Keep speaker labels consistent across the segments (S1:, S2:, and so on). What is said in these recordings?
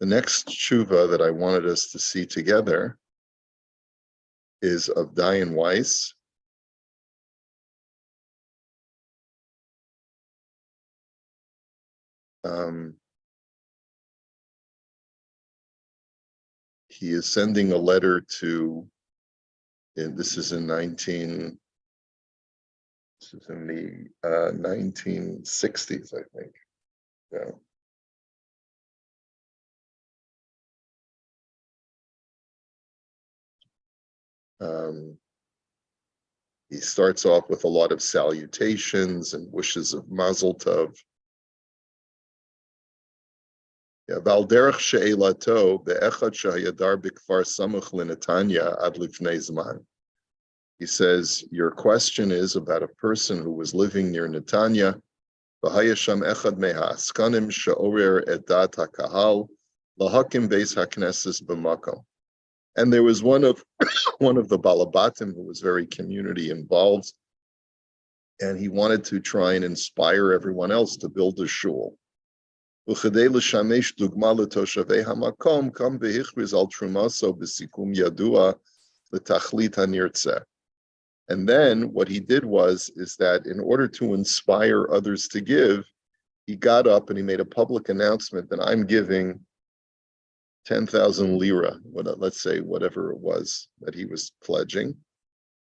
S1: The next tshuva that I wanted us to see together is of Diane Weiss. He is sending a letter to, and this is in the 1960s, I think. Yeah. He starts off with a lot of salutations and wishes of Mazel Tov. Valderech she'elato be'echad shehayadar b'kfar samuch l'Netanya ad lifnei zman. He says, your question is about a person who was living near Netanya. V'hayasham echad me'ha'askanim she'orer et dat ha'kahal lahakim beis ha'knesses b'makom. And there was one of the Balabatim who was very community involved, and he wanted to try and inspire everyone else to build a shul. And then what he did is that in order to inspire others to give, he got up and he made a public announcement that I'm giving 10,000 lira, let's say whatever it was that he was pledging.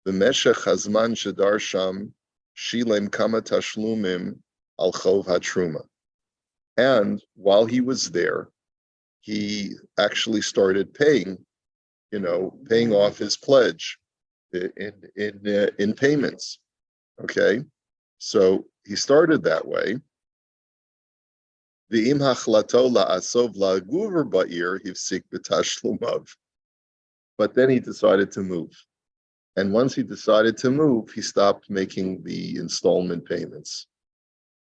S1: The Meshech Hazman Shadar Sham Shilem Kama Tashlumim Al Chov HaTruma. And while he was there, he actually started paying off his pledge in payments. Okay, so he started that way. But then he decided to move. And once he decided to move, he stopped making the installment payments.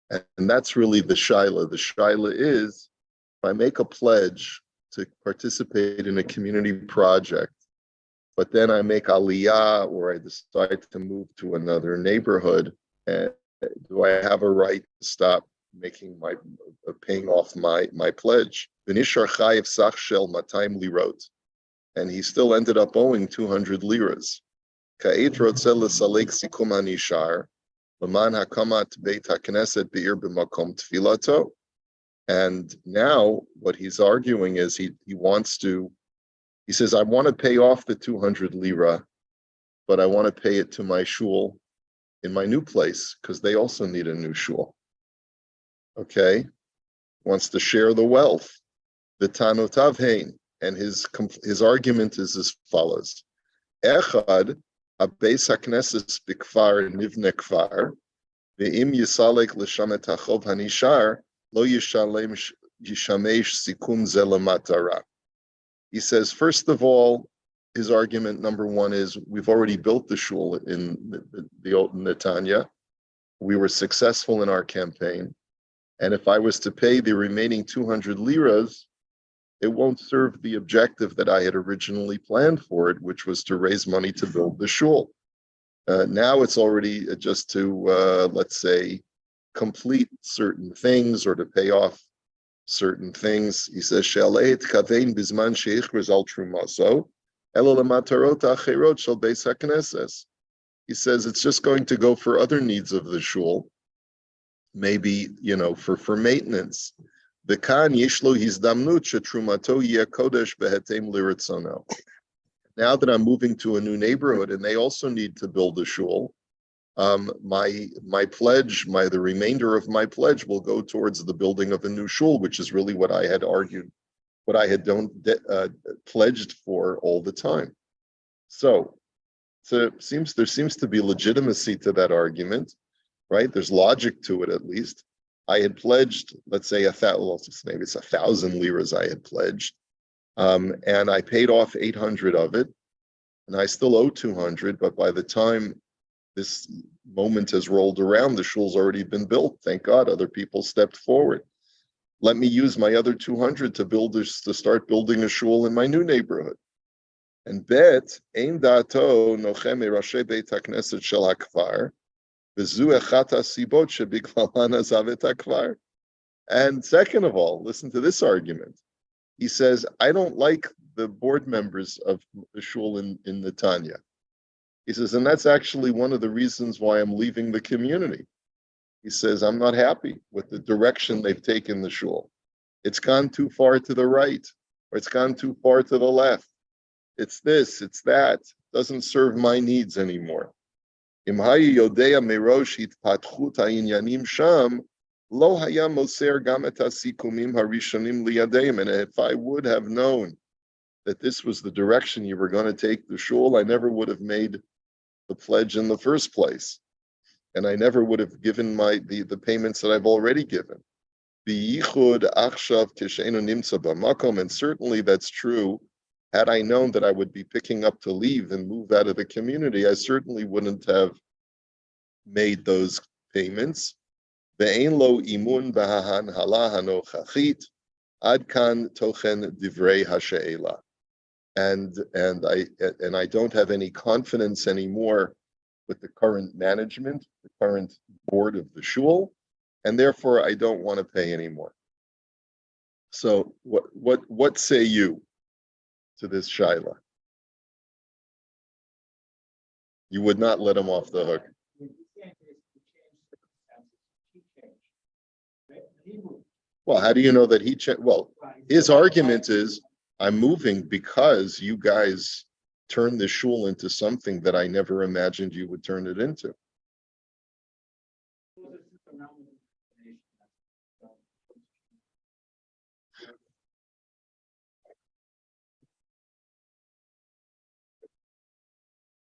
S1: And that's really the shaila. The shaila is, if I make a pledge to participate in a community project, but then I make aliyah or I decide to move to another neighborhood, do I have a right to stop paying off my pledge? V'nishar chayiv sach shel 200 lirot, and he still ended up owing 200 liras. Ka'et rotzeh l'salek sikum hanishar l'man hakamat beit hakneset be'ir b'makom tfilato. And now what he's arguing is he says, I want to pay off the 200 lira, but I want to pay it to my shul in my new place because they also need a new shul. Okay, wants to share the wealth. The Tanotav Hein, and his argument is as follows: Echad abeis hakneses b'kfar nivne kfar, ve'im yisalek l'sham et hachov hanishar lo yishamesh sikum ze lematara. He says, first of all, his argument number one is we've already built the shul in the old Netanya. We were successful in our campaign. And if I was to pay the remaining 200 liras, it won't serve the objective that I had originally planned for it, which was to raise money to build the shul. Now it's already just to, let's say, complete certain things or to pay off certain things. He says, "She'aleit kavein bizman she'ichriz al trumaso, elo lematarot acherot shel beis hakneses." He says it's just going to go for other needs of the shul. Maybe, for maintenance. The kan yishlo hizdamnut shetrumato yeh kodesh behetem liritzono. Now that I'm moving to a new neighborhood and they also need to build a shul, my pledge, the remainder of my pledge will go towards the building of a new shul, which is really what I had argued, what I had pledged for all the time. So there seems to be legitimacy to that argument. Right? There's logic to it, at least. I had pledged, let's say maybe it's 1,000 liras I had pledged. And I paid off 800 of it. And I still owe 200, but by the time this moment has rolled around, the shul's already been built. Thank God, other people stepped forward. Let me use my other 200 to start building a shul in my new neighborhood. And bet, ein dato nochem rashi beit hakneset shel hakfar. And second of all, listen to this argument. He says, I don't like the board members of the shul in Netanya. He says, and that's actually one of the reasons why I'm leaving the community. He says, I'm not happy with the direction they've taken the shul. It's gone too far to the right, or it's gone too far to the left. It's this, it's that. Doesn't serve my needs anymore. Im hayi yodea merosh hitpatchut ha'inyanim sham, lo haya moser gam et hasikumim harishonim liyadeim. And if I would have known that this was the direction you were going to take the shul, I never would have made the pledge in the first place. And I never would have given the payments that I've already given. And certainly that's true. Had I known that I would be picking up to leave and move out of the community, I certainly wouldn't have made those payments. And I don't have any confidence anymore with the current management, the current board of the shul, and therefore I don't want to pay anymore. So what say you to this shaila? You would not let him off the hook. Well, how do you know that he changed? Well, his argument is, I'm moving because you guys turned the shul into something that I never imagined you would turn it into.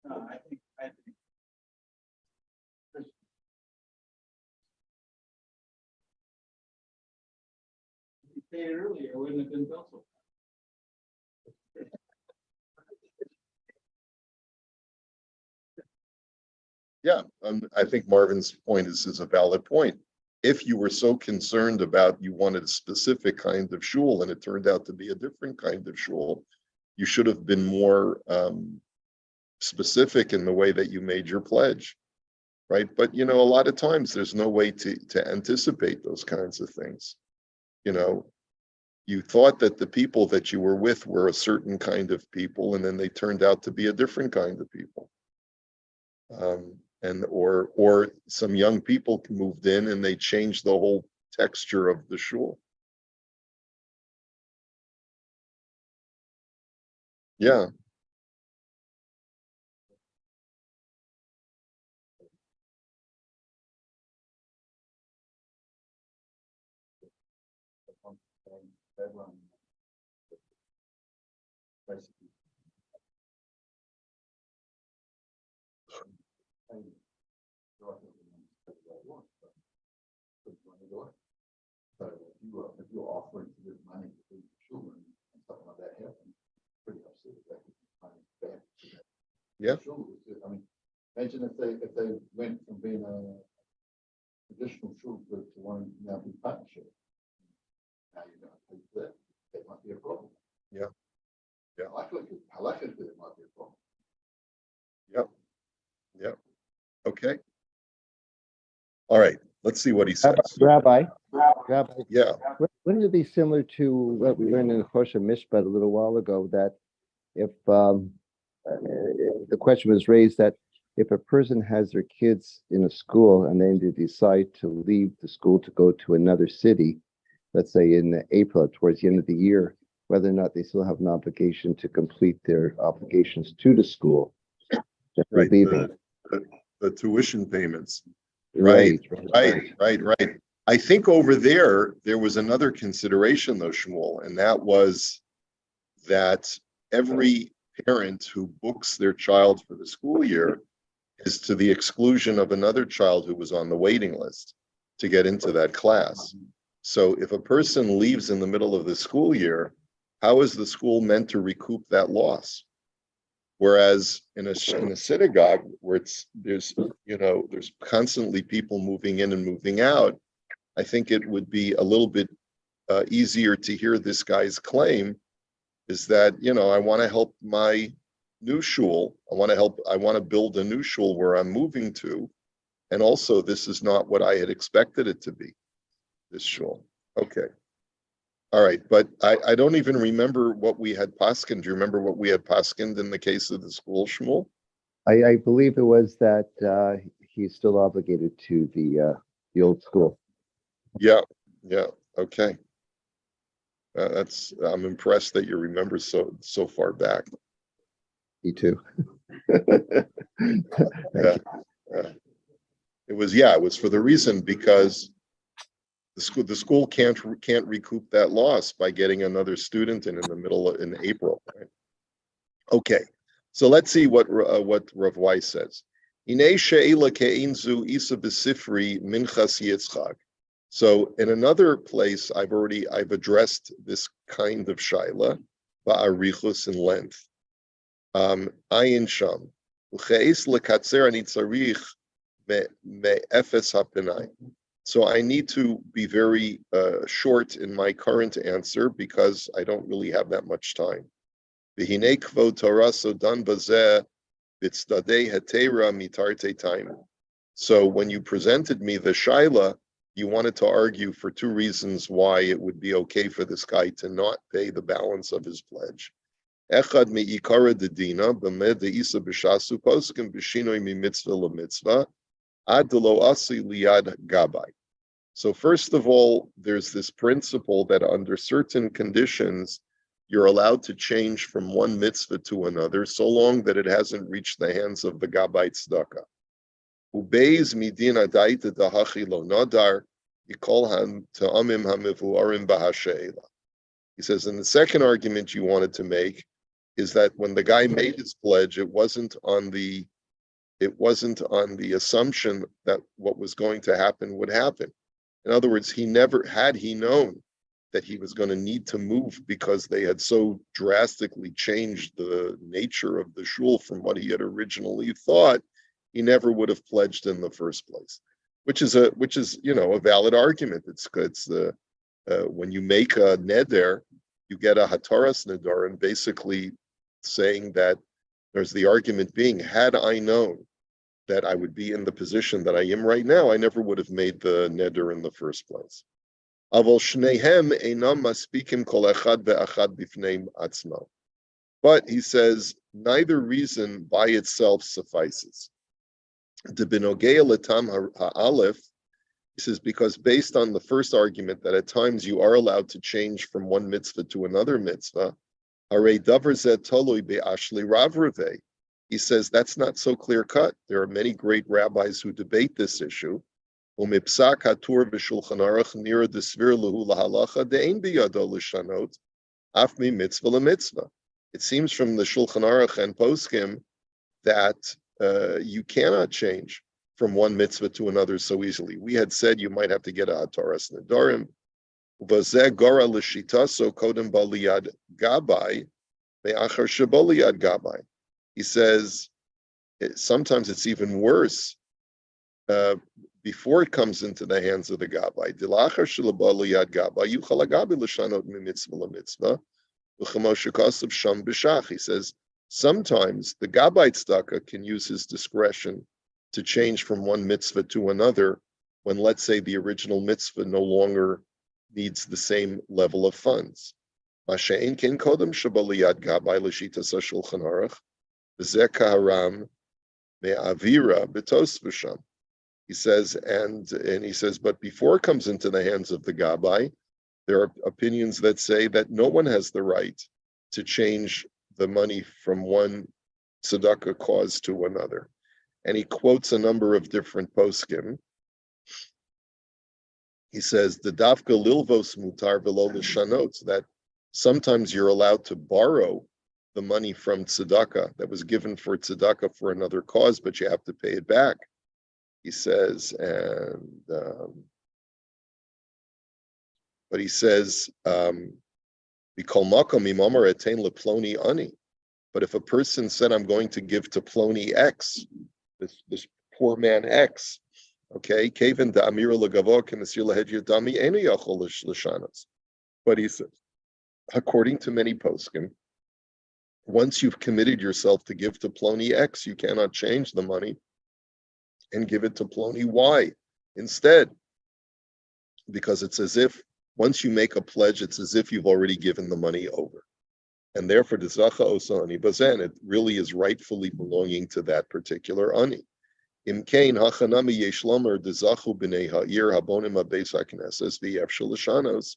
S2: No, I think if you paid it earlier, it wouldn't have been built so fast.
S1: Yeah, I think Marvin's point is a valid point. If you were so concerned about you wanted a specific kind of shul and it turned out to be a different kind of shul, you should have been more specific in the way that you made your pledge, right? But a lot of times there's no way to anticipate those kinds of things. You thought that the people that you were with were a certain kind of people, and then they turned out to be a different kind of people. Or some young people moved in and they changed the whole texture of the shul. Yeah.
S3: If you're offering to give money to the children and something like that happens, pretty upset that money back to that.
S1: Yeah.
S3: I mean, imagine if they went from being a traditional shul to one now be partnership. Now you're going to pay for that. That might be a problem.
S1: Yeah. Yeah.
S3: I like it, it might be a problem.
S1: Yep. Yep. Okay. All right. Let's see what he says.
S4: Rabbi,
S1: Yeah.
S4: wouldn't it be similar to what we learned in the Choshen Mishpat a little while ago, that if the question was raised that if a person has their kids in a school and then they decide to leave the school to go to another city, let's say in April, towards the end of the year, whether or not they still have an obligation to complete their obligations to the school.
S1: Right. The tuition payments. Right. I think over there was another consideration though, Shmuel, and that was that every parent who books their child for the school year is to the exclusion of another child who was on the waiting list to get into that class. So if a person leaves in the middle of the school year, how is the school meant to recoup that loss? Whereas in a synagogue where there's constantly people moving in and moving out, I think it would be a little bit easier to hear this guy's claim is that, I want to help my new shul. I want to build a new shul where I'm moving to. And also this is not what I had expected it to be, this shul. Okay. All right, but I don't even remember what we had paskined. Do you remember what we had paskined in the case of the school, Shmuel?
S4: I believe it was that he's still obligated to the old school.
S1: Yeah, okay. I'm impressed that you remember so far back.
S4: Me too.
S1: Yeah, it was for the reason because the school can't recoup that loss by getting another student in in April. Right? Okay, so let's see what Rav Weiss says. Hinei she'ela ke'inzu isa b'sifri minchas Yitzchak. So in another place, I've addressed this kind of shaila, ba'arichus in length. Ayin sham. Ucheis lekatzer ani tzarich me'efes hapinai. So I need to be very short in my current answer because I don't really have that much time. V'hinei kvod Torah sodan bazeh b'tzdadei hetera mitarte time. So when you presented me the shaila, you wanted to argue for two reasons why it would be okay for this guy to not pay the balance of his pledge. Echad mi'ikara dedina b'med de'isa b'shasu poskim b'shinoi mi-mitzvah l'mitzvah ad delo asi liyad gabai. So first of all, there's this principle that under certain conditions, you're allowed to change from one mitzvah to another so long that it hasn't reached the hands of the gabai tzedakah. Ubeiz midin adaita dahachi lo nadar yikolhan ta'amim hamivuarim bahasheila. He says, and the second argument you wanted to make is that when the guy made his pledge, it wasn't on the assumption that what was going to happen would happen. In other words, he never had he known that he was going to need to move because they had so drastically changed the nature of the shul from what he had originally thought, he never would have pledged in the first place, which is a valid argument. It's when you make a neder, you get a hataras neder, and basically saying that there's the argument being, had I known that I would be in the position that I am right now, I never would have made the neder in the first place. Aval shnehem einam maspikim kol echad ve'achad bifnei atzmo. But he says neither reason by itself suffices. De binogea letam ha'alef, he says, because based on the first argument that at times you are allowed to change from one mitzvah to another mitzvah, harei davar zeh tolui be'ashli rav revei. He says that's not so clear cut. There are many great rabbis who debate this issue. Umipsak hatur v'shulchan aruch nira desvir lehu lahalacha de'ein biyado l'shanot af mi mitzvah lemitzvah. It seems from the Shulchan Aruch and Poskim that you cannot change from one mitzvah to another so easily. We had said you might have to get a hataras nedarim. V'zeh gora l'shita so kodem baliyad gabai me'achar sheboliyad gabai. He says sometimes it's even worse before it comes into the hands of the gabai. Dilachar shelaboliyad gabai yuchal hagabi l'shanot mitzvah lemitzvah. He says sometimes the gabai tzedakah can use his discretion to change from one mitzvah to another when, let's say, the original mitzvah no longer needs the same level of funds. Masha'en ken kodem shabaliyad gabai l'shitas hashulchan aruch v'zeh kaharam me'avira b'tos v'sham. He says, and he says, but before it comes into the hands of the gabai, there are opinions that say that no one has the right to change the money from one tzedakah cause to another. And he quotes a number of different poskim. He says, the dafka lilvos mutar velo l'shanot, that sometimes you're allowed to borrow the money from tzedakah that was given for tzedakah for another cause, but you have to pay it back. He says, but he says, but if a person said, I'm going to give to Ploni X, this poor man X, okay, but he says, according to many poskim, once you've committed yourself to give to Ploni X, you cannot change the money and give it to Ploni Y instead, because it's as if once you make a pledge, it's as if you've already given the money over. And therefore, the Zacha Osa Ani Bazen, it really is rightfully belonging to that particular Ani. Imkein hachanami yesh lomer dezachu b'nei ha'ir habonim ha'beis ha'knesses v'yef shalashanos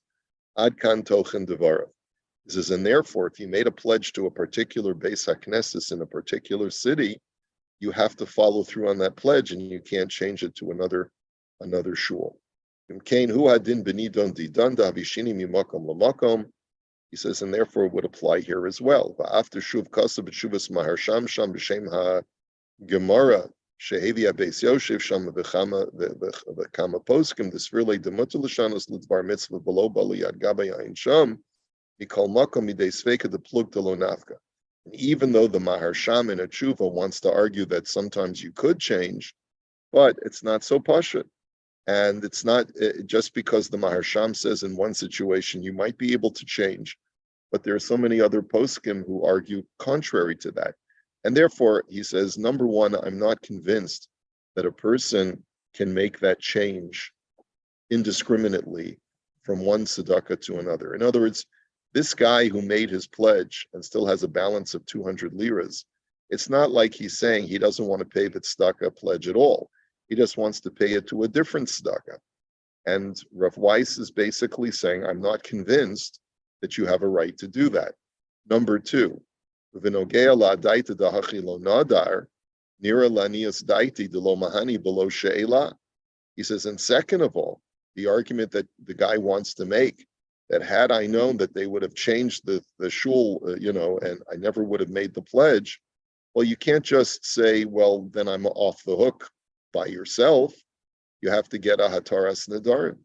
S1: ad kan tochen devarav. It says, and therefore, if you made a pledge to a particular beis ha'knesses in a particular city, you have to follow through on that pledge, and you can't change it to another shul. Imkein hu hadin b'nidon didon da'avishini mimakom lamakom. He says, and therefore it would apply here as well. After shuv kasa b'shuvas maharsham sham b'shem ha-gemara shehevi ha-beis yoshev sham v'chama poskim d'svirlei demutar l'shanos l'dvar mitzvah below bali yad gabay ayin sham mikol makom midei sveka deplug lo nafka. And even though the maharsham in a tshuva wants to argue that sometimes you could change, but it's not so pashut. And it's not just because the maharsham says in one situation you might be able to change, but there are so many other poskim who argue contrary to that. And therefore, he says, number one, I'm not convinced that a person can make that change indiscriminately from one tzedakah to another. In other words, this guy who made his pledge and still has a balance of 200 liras, it's not like he's saying he doesn't want to pay the tzedakah pledge at all. He just wants to pay it to a different tzedakah. And Rav Weiss is basically saying, I'm not convinced that you have a right to do that. Number two, v'nogea la'adaita dahachi lo nadar, nira lanias daiti de lo mahani below she'ela. He says, and second of all, the argument that the guy wants to make, that had I known that they would have changed the shul, and I never would have made the pledge, well, you can't just say, well, then I'm off the hook by yourself. You have to get a hataras nadarim.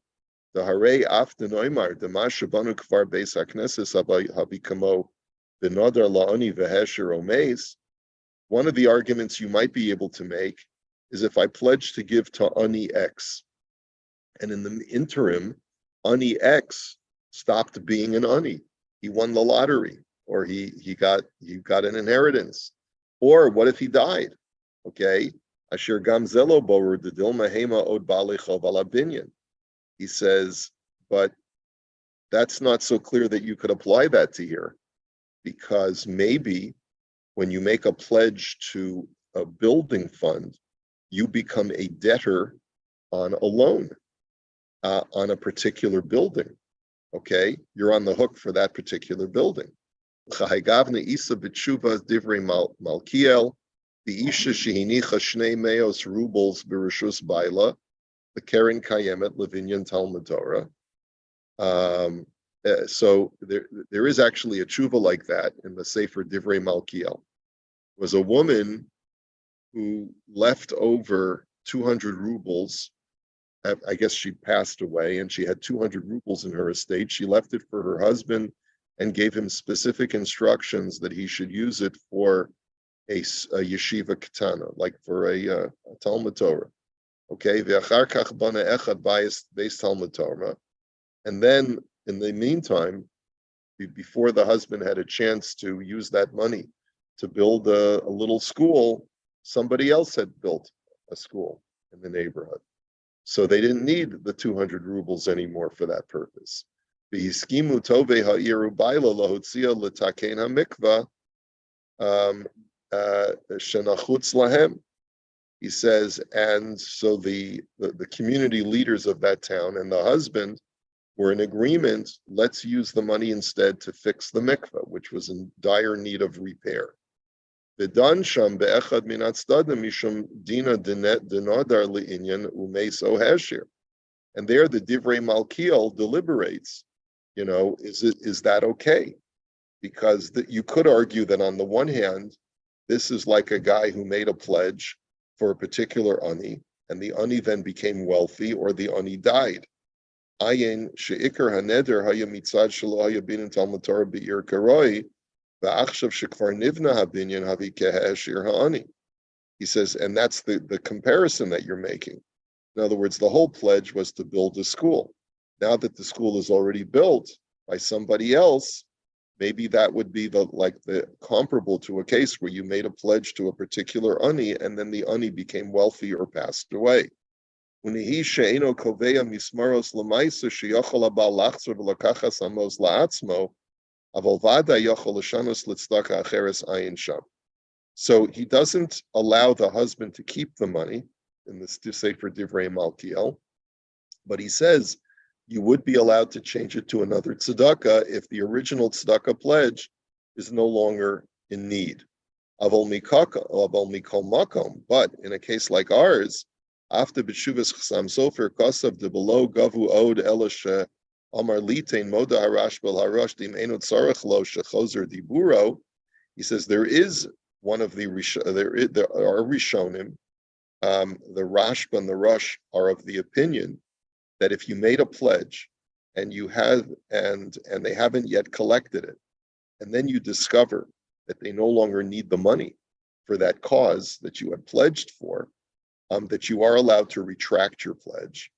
S1: The harei af the noimar the mashabanu kvar beis hakneses habikamo the nadar laoni vehesher omeis. One of the arguments you might be able to make is if I pledge to give to ani X, and in the interim, ani X stopped being an ani. He won the lottery, or he got an inheritance, or what if he died? Okay. Asher gam zelo borer the dilma hema od balichov ala binyan. He says, but that's not so clear that you could apply that to here, because maybe when you make a pledge to a building fund, you become a debtor on a loan on a particular building. Okay, you're on the hook for that particular building. Chahigavna isa b'tshuva divrei malkiel. The Isha Shehinicha Shnei Meos rubles Bereshus Baila, the Karen Kayemet Levinyan Talmud Torah. So there is actually a tshuva like that in the Sefer Divrei Malkiel. It was a woman who left over 200 rubles. I guess she passed away and she had 200 rubles in her estate. She left it for her husband and gave him specific instructions that he should use it for a yeshiva katana, like for a Talmud Torah. Okay, ve'achar kach bana echad based Talmud Torah, and then in the meantime, before the husband had a chance to use that money to build a little school, somebody else had built a school in the neighborhood, so they didn't need the 200 rubles anymore for that purpose. V'hiskimu tovei ha'iru baila lahotzia l'takein hamikvah. Shenachutz lahem. He says, and so the community leaders of that town and the husband were in agreement, let's use the money instead to fix the mikveh, which was in dire need of repair. V'dan sham be'echad min hatzadim mishum dina denadar li'inyan umeis o heshir. And there the Divrei Malkiel deliberates, is that okay? Because you could argue that on the one hand, this is like a guy who made a pledge for a particular ani, and the ani then became wealthy, or the ani died. Ayin she'ikar haneder haya mitzad shelo haya bin Talmud Torah be'ir karoi, va'achshav shekvar nivna habinyan havi keheshir ha'ani. He says, and that's the comparison that you're making. In other words, the whole pledge was to build a school. Now that the school is already built by somebody else, maybe that would be the comparable to a case where you made a pledge to a particular ani and then the ani became wealthy or passed away. Unihi she'eno koveya mismaros l'maisa sheyochol abal lachzor v'lakachas amos la'atzmo, aval vada yochol l'shanos l'tzdaka acheres ayin sham. So he doesn't allow the husband to keep the money in this to say for Divrei Malkiel, but he says you would be allowed to change it to another tzedakah if the original tzedakah pledge is no longer in need. Aval mikol makom, but in a case like ours, after b'shuvas chasam sofer kosav de below gavu od elashe amar litain moda harash bel harash dim enot tzarech lo shechozer diburo. He says there is one of the there are Rishonim, the Rashba and the Rush are of the opinion that if you made a pledge and you have and they haven't yet collected it, and then you discover that they no longer need the money for that cause that you had pledged for, that you are allowed to retract your pledge.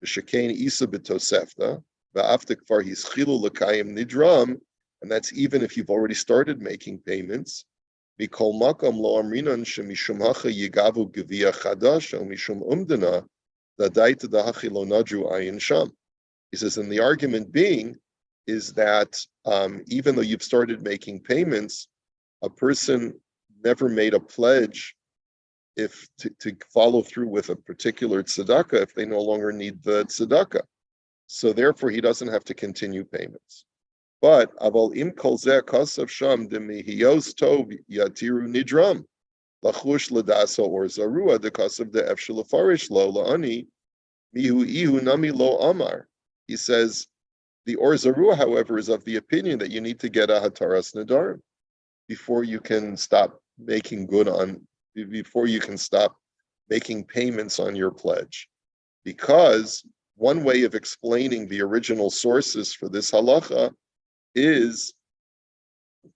S1: V'shekain isa b'tosefta v'afta kvar hischilu l'kayim nidram, and that's even if you've already started making payments. Mikol makom lo amrinan shemishum hacha yigavu gevia chadash o mishum umdana dadaita dahachi lo nadru ayin sham. He says, and the argument being is that even though you've started making payments, a person never made a pledge if to follow through with a particular tzedakah if they no longer need the tzedakah. So therefore, he doesn't have to continue payments. But aval im kol zeh kasav sham demihiyos tov yatiru nidram lachush ladaso or zarua de kasav de efshel farish lo laani mihu ihu nami lo amar. He says the or zarua, however, is of the opinion that you need to get a hataras nadarim before you can stop making good on before you can stop making payments on your pledge, because one way of explaining the original sources for this halacha is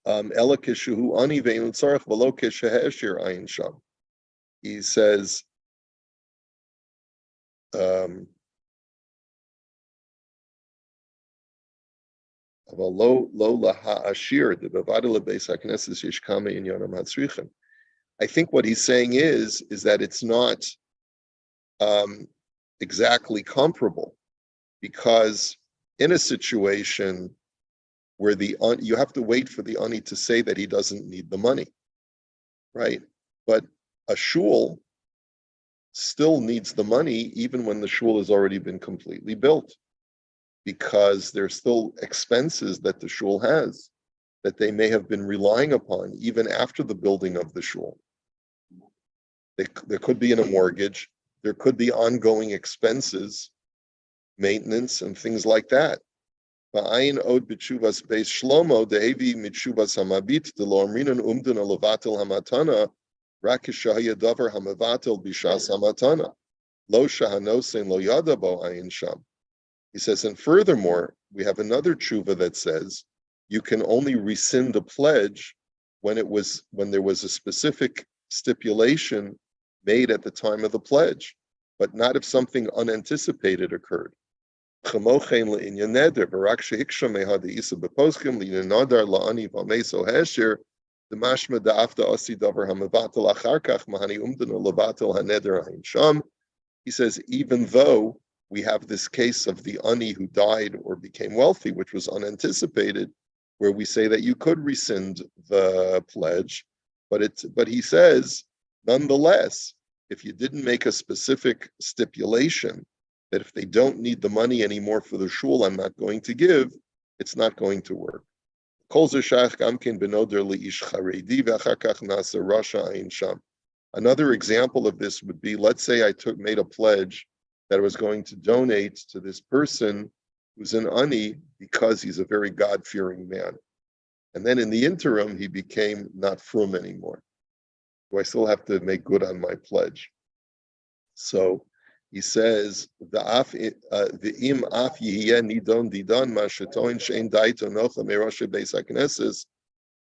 S1: Elakishu ani ve'in tzarech v'lo kesheheshir ayin sham. He says lo laha ashir de bevadel beis hakneses yishkame in yonam hatzrichen. I think what he's saying is that it's not exactly comparable, because in a situation where you have to wait for the ani to say that he doesn't need the money, right? But a shul still needs the money even when the shul has already been completely built, because there's still expenses that the shul has that they may have been relying upon even after the building of the shul. There could be in a mortgage, there could be ongoing expenses, maintenance and things like that. Va'ayin od b'tshuvas beis shlomo dehevi mitshuvas hamabit delo amrinan umdana levatel hamatana rak kishahaya davar hamavatel b'shas hamatana lo shahanosein lo yada bo ayin sham. He says, and furthermore, we have another tshuva that says you can only rescind a pledge when there was a specific stipulation made at the time of the pledge, but not if something unanticipated occurred. The mashma da'afta asi davar hamavatel achar kach mahani umdana levatel haneder ayin sham. He says, even though we have this case of the ani who died or became wealthy, which was unanticipated, where we say that you could rescind the pledge, but he says, nonetheless, if you didn't make a specific stipulation that if they don't need the money anymore for the shul, I'm not going to give, it's not going to work. Another example of this would be, let's say I made a pledge that I was going to donate to this person who's an ani because he's a very God-fearing man. And then in the interim, he became not frum anymore. Do I still have to make good on my pledge? So he says, the im af yihye nidon didan ma shetoin shein daito nocha meroshe beis hakneses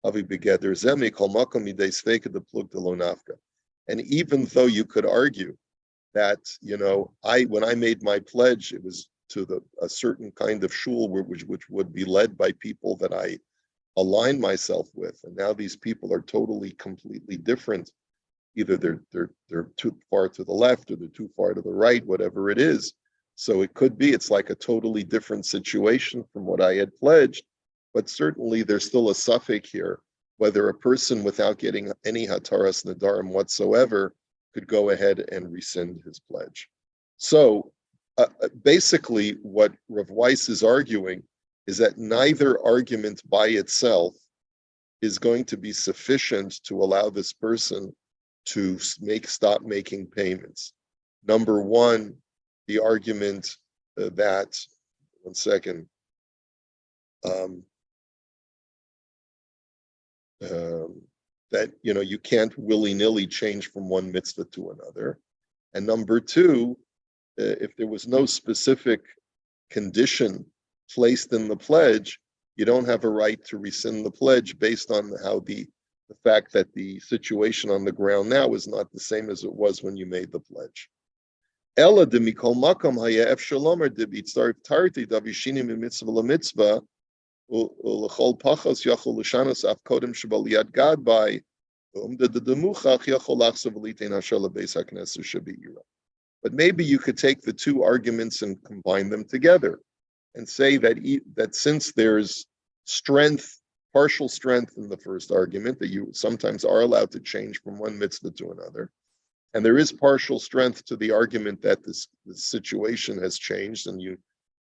S1: avi begeder zemi kol makom midei sveka de plug de lo nafka. And even though you could argue that, when I made my pledge, it was to a certain kind of shul which would be led by people that I align myself with, and now these people are totally, completely different Either they're too far to the left or they're too far to the right, whatever it is. So it could be it's like a totally different situation from what I had pledged, but certainly there's still a suffix here whether a person without getting any hataras nadarim whatsoever could go ahead and rescind his pledge. So basically, what Rav Weiss is arguing is that neither argument by itself is going to be sufficient to allow this person to stop making payments. Number one, the argument that, one second, that you can't willy-nilly change from one mitzvah to another. And number two, if there was no specific condition placed in the pledge, you don't have a right to rescind the pledge based on how the fact that the situation on the ground now is not the same as it was when you made the pledge. Ella de mikol makom haya ef shalomer de bitzar tarti davishinim in mitzvah la mitzvah ulechol pachos yachol l'shanos af kodem shebal yad gad by de demuchach yachol lachsav l'itein hashal lebeis haknesu shebeira. But maybe you could take the two arguments and combine them together and say that since there's strength, partial strength in the first argument, that you sometimes are allowed to change from one mitzvah to another, and there is partial strength to the argument that this situation has changed and you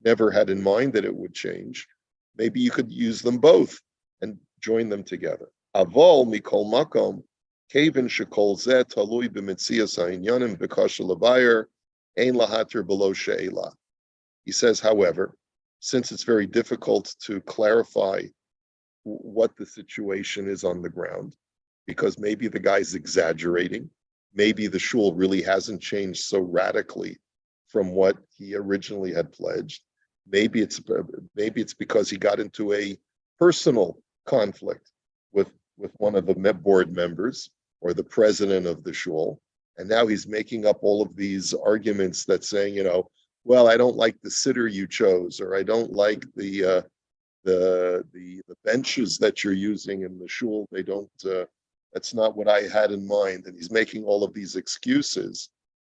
S1: never had in mind that it would change, maybe you could use them both and join them together. Avol mikol makom kevin shekol zeh talui b'mitzias ha'inyanim b'kasha levayer ein lahater below she'ela. He says, however, since it's very difficult to clarify what the situation is on the ground, because maybe the guy's exaggerating, maybe the shul really hasn't changed so radically from what he originally had pledged. Maybe it's because he got into a personal conflict with one of the board members or the president of the shul, and now he's making up all of these arguments that saying, well, I don't like the sitter you chose, or I don't like the benches that you're using in the shul. They don't. That's not what I had in mind. And he's making all of these excuses,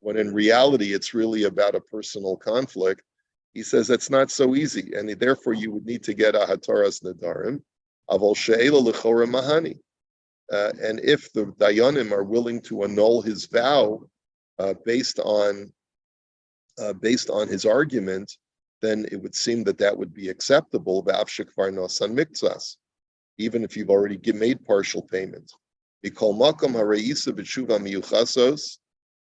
S1: when in reality it's really about a personal conflict. He says that's not so easy, and therefore you would need to get a hataras nadarim, avol she'ela lechora mahani. And if the dayanim are willing to annul his vow based on his argument, then it would seem that would be acceptable, even if you've already made partial payment. Mikol makom hareisa b'tshuva miyuchasos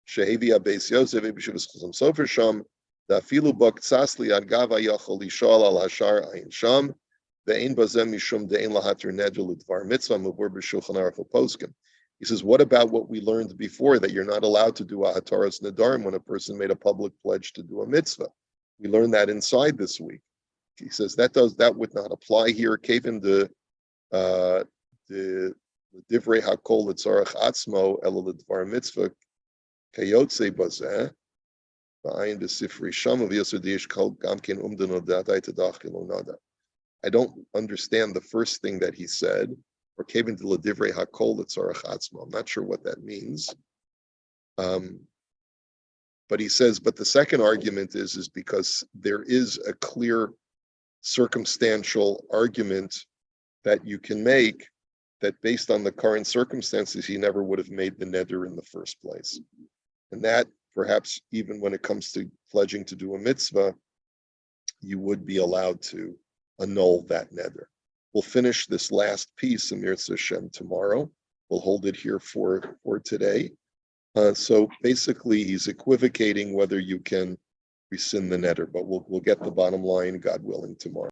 S1: shehevi abeis Yosef b'shuvas chazam sofer sham dafilu bak tzasli ad gava yachol lishal al hashar ayin sham ve'ein bazem mishum de'ein lahater neder l'dvar mitzvah muvur b'shulchan aruch poskim. He says, what about what we learned before, that you're not allowed to do a hataras nadarim when a person made a public pledge to do a mitzvah? We learned that inside this week. He says that would not apply here. Kevin the divrei hakol l'tzarach atzmo ela l'dvar mitzvah kayotze bazeh ba'ayin b'sifri sham of yosef diish kol gamkin umdan of datai tadach kilonada. I don't understand the first thing that he said, or kevin de l'divrei hakol l'tzarach atzmo. I'm not sure what that means. But he says, but the second argument is because there is a clear circumstantial argument that you can make that based on the current circumstances, he never would have made the neder in the first place. And that perhaps even when it comes to pledging to do a mitzvah, you would be allowed to annul that neder. We'll finish this last piece in Mirza Hashem tomorrow. We'll hold it here for today. So basically, he's equivocating whether you can rescind the neder, but we'll get the bottom line, God willing, tomorrow.